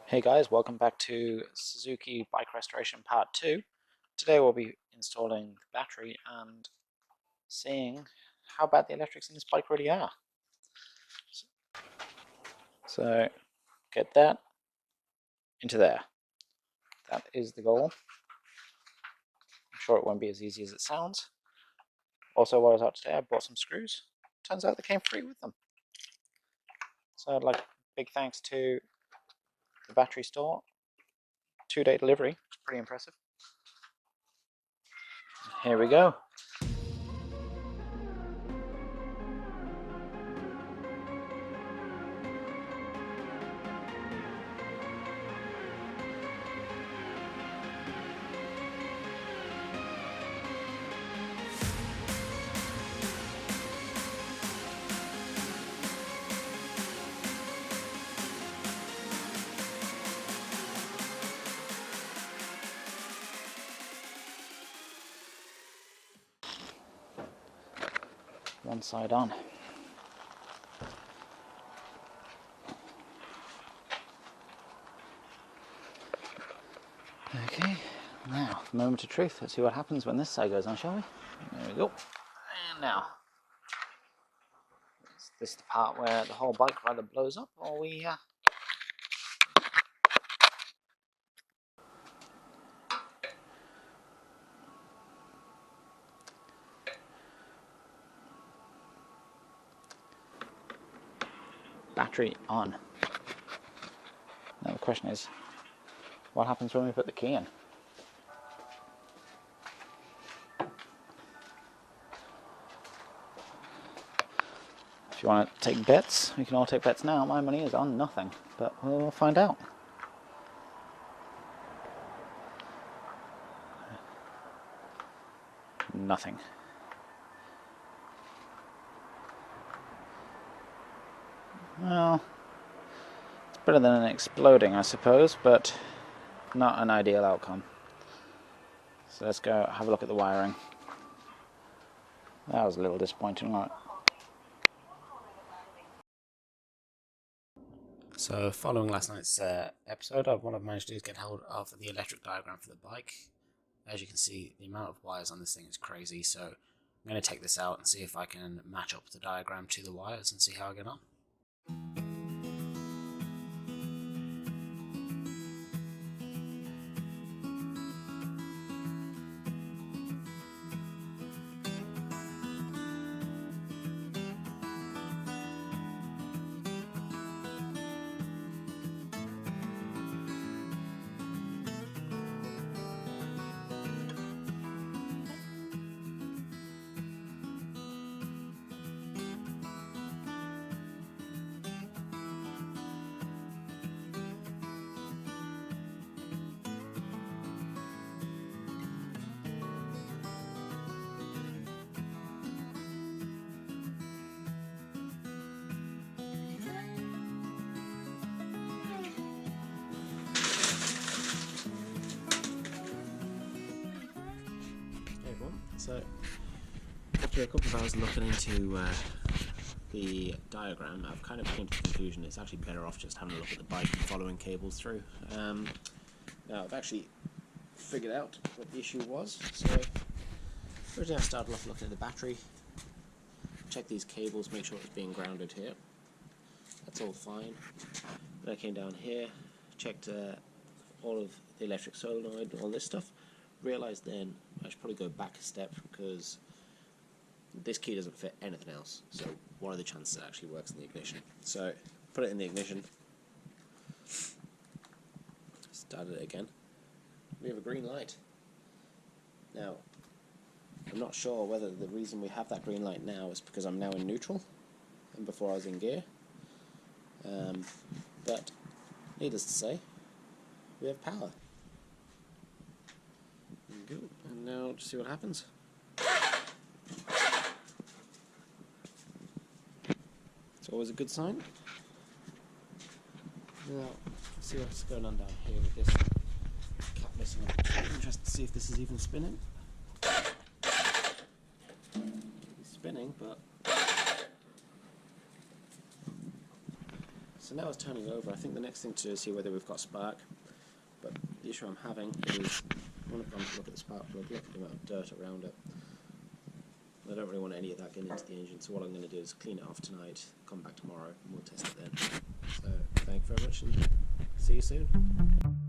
Hey guys, welcome back to Suzuki Bike Restoration Part 2. Today we'll be installing the battery and seeing how bad the electrics in this bike really are. So get that into there. That is the goal. I'm sure it won't be as easy as it sounds. Also, while I was out today, I bought some screws. Turns out they came free with them. So I'd like big thanks to the battery store. 2-day delivery, it's pretty impressive. Here we go. One side on. Okay, now, moment of truth. Let's see what happens when this side goes on, shall we? There we go. And now, is this the part where the whole bike either blows up or we battery on. Now the question is, what happens when we put the key in? If you want to take bets, we can all take bets now. My money is on nothing, but we'll find out. Nothing. Well, it's better than an exploding, I suppose, but not an ideal outcome. So let's go have a look at the wiring. That was a little disappointing, right? So following last night's episode, what I've managed to do is get hold of the electric diagram for the bike. As you can see, the amount of wires on this thing is crazy, so I'm going to take this out and see if I can match up the diagram to the wires and see how I get on. So, after a couple of hours looking into the diagram, I've kind of come to the conclusion it's actually better off just having a look at the bike and following cables through. Now, I've actually figured out what the issue was. So, originally I started off looking at the battery, check these cables, make sure it's being grounded here. That's all fine. Then I came down here, checked all of the electric solenoid, all this stuff. Realised then I should probably go back a step because this key doesn't fit anything else. So what are the chances it actually works in the ignition? So put it in the ignition, started it again. We have a green light. Now, I'm not sure whether the reason we have that green light now is because I'm now in neutral and before I was in gear. But needless to say, we have power. And now just see what happens. It's always a good sign. Now, see what's going on down here with this cap missing. I'm interested to see if this is even spinning. It's spinning, but so So now it's turning over. I think the next thing to do is see whether we've got spark. But the issue I'm having is when I've gone to look at the spark plug, look at the amount of dirt around it. I don't really want any of that getting into the engine, so what I'm going to do is clean it off tonight, come back tomorrow, and we'll test it then. So, thank you very much, and see you soon.